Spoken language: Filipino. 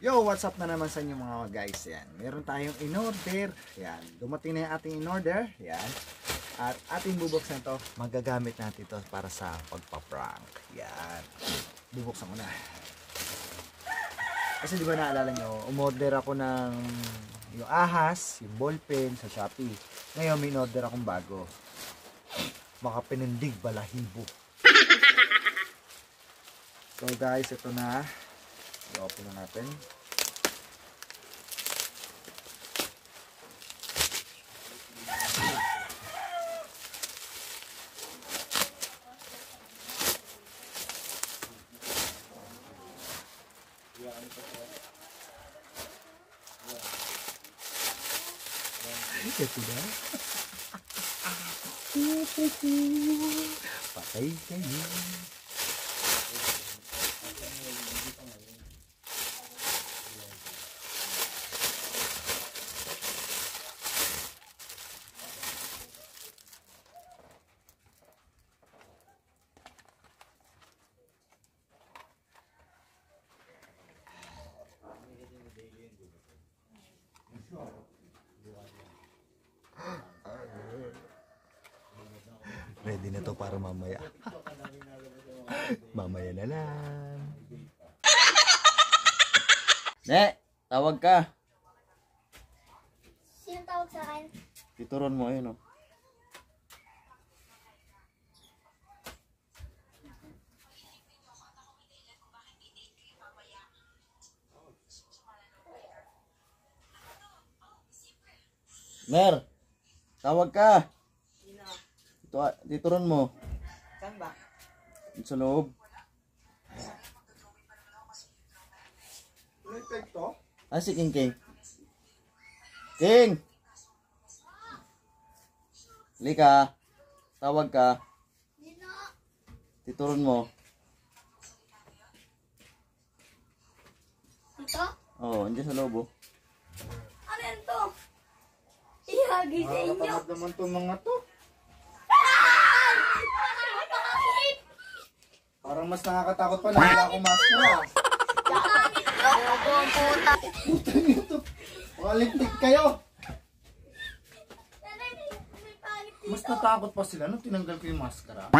Yo, what's up na naman sa inyo mga guys? Yan. Meron tayong in-order. Yan. Dumating na yung ating in-order. Yan. At ating bubuksan to. Magagamit natin to para sa pagpa-prank. Yan. Bubuksan ko na. Kasi di ba naalala nyo, umorder ako ng yung ahas, yung ballpen sa Shopee. Ngayon may in-order akong bago. Baka pinindig balahibo. So guys, ito na. I-open na natin. Ito na. Patay kayo. Ready na to para mamaya. Mamaya na lang. Ne, tawag ka. Sino tawag sa akin? Tituron mo ayun, oh. Mer, tawag ka. Tituron mo. Saan ba? Sa loob. Ah, si King King. King! Lika. Tawag ka. Dino. Tituron mo. Ito? Oo, andyan sa loob, oh. Ano yan to? Ihagi sa inyo. Nakakatamad naman itong mga to. Bakit? Parang mas nakakatakot pa na wala akong maskara. Bakit to? Bobo ang puta. Puta nito. Makaligtig kayo. Nanay, may pangit dito. Mas natakot pa sila nung tinanggal ko yung maskara.